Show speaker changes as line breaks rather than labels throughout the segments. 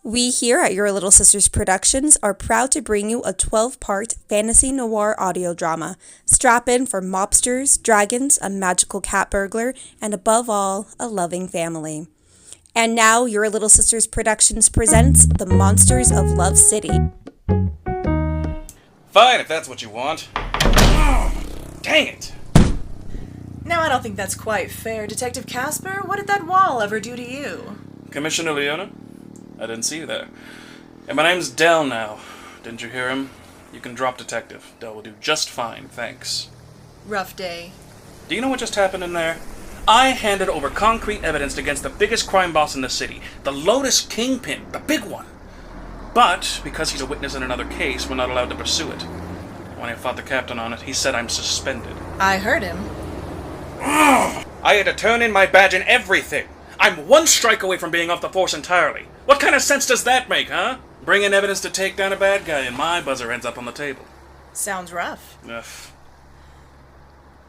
We here at Your Little Sisters Productions are proud to bring you a 12-part fantasy noir audio drama. Strap in for mobsters, dragons, a magical cat burglar, and above all, a loving family. And now, Your Little Sisters Productions presents The Monsters of Love City.
Fine, if that's what you want. Oh, dang it!
Now, I don't think that's quite fair, Detective Casper. What did that wall ever do to you?
Commissioner Leona? I didn't see you there. And my name's Dell now. Didn't you hear him? You can drop Detective. Dell will do just fine, thanks.
Rough day.
Do you know what just happened in there? I handed over concrete evidence against the biggest crime boss in the city, the Lotus Kingpin, the big one. But, because he's a witness in another case, we're not allowed to pursue it. When I fought the captain on it, he said I'm suspended.
I heard him.
I had to turn in my badge and everything. I'm one strike away from being off the force entirely. What kind of sense does that make, huh? Bring in evidence to take down a bad guy and my buzzer ends up on the table.
Sounds rough.
Ugh.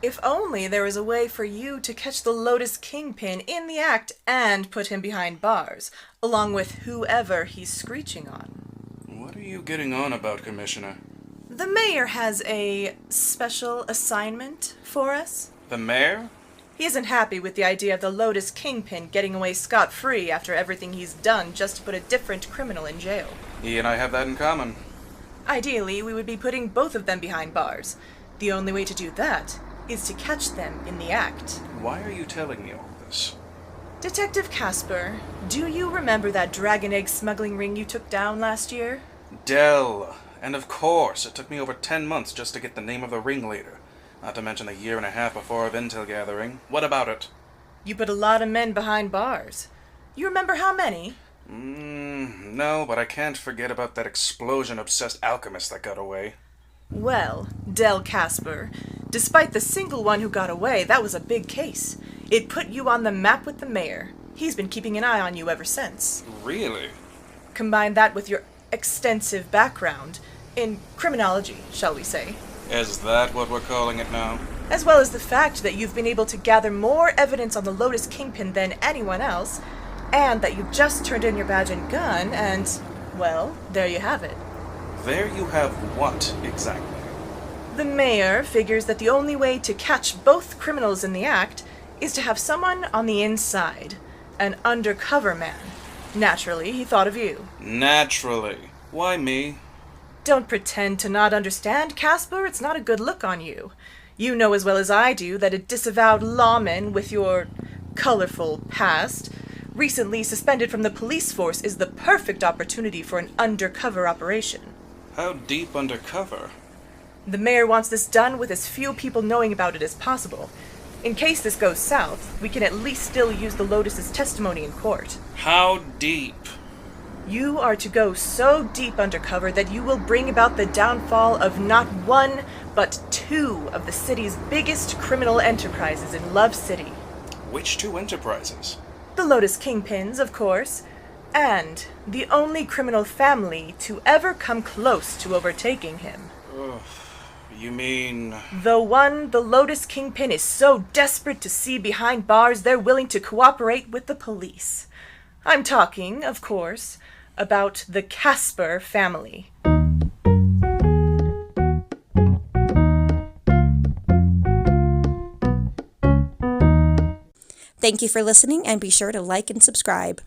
If only there was a way for you to catch the Lotus Kingpin in the act and put him behind bars, along with whoever he's screeching on.
What are you getting on about, Commissioner?
The mayor has a special assignment for us.
The mayor?
He isn't happy with the idea of the Lotus Kingpin getting away scot-free after everything he's done just to put a different criminal in jail.
He and I have that in common.
Ideally, we would be putting both of them behind bars. The only way to do that is to catch them in the act.
Why are you telling me all this?
Detective Casper, do you remember that dragon egg smuggling ring you took down last year?
Dell. And of course, it took me over 10 months just to get the name of the ringleader. Not to mention a year and a half before of intel gathering. What about it?
You put a lot of men behind bars. You remember how many?
No, but I can't forget about that explosion-obsessed alchemist that got away.
Well, Del Casper, despite the single one who got away, that was a big case. It put you on the map with the mayor. He's been keeping an eye on you ever since.
Really?
Combine that with your extensive background in criminology, shall we say.
Is that what we're calling it now?
As well as the fact that you've been able to gather more evidence on the Lotus Kingpin than anyone else, and that you've just turned in your badge and gun, and, well, there you have it.
There you have what, exactly?
The mayor figures that the only way to catch both criminals in the act is to have someone on the inside, an undercover man. Naturally, he thought of you.
Naturally. Why me?
Don't pretend to not understand, Casper. It's not a good look on you. You know as well as I do that a disavowed lawman with your colorful past, recently suspended from the police force, is the perfect opportunity for an undercover operation.
How deep undercover?
The mayor wants this done with as few people knowing about it as possible. In case this goes south, we can at least still use the Lotus's testimony in court.
How deep?
You are to go so deep undercover that you will bring about the downfall of not one, but two of the city's biggest criminal enterprises in Love City.
Which two enterprises?
The Lotus Kingpins, of course, and the only criminal family to ever come close to overtaking him.
Ugh, you mean...
The one the Lotus Kingpin is so desperate to see behind bars they're willing to cooperate with the police. I'm talking, of course, about the Casper family.
Thank you for listening, and be sure to like and subscribe.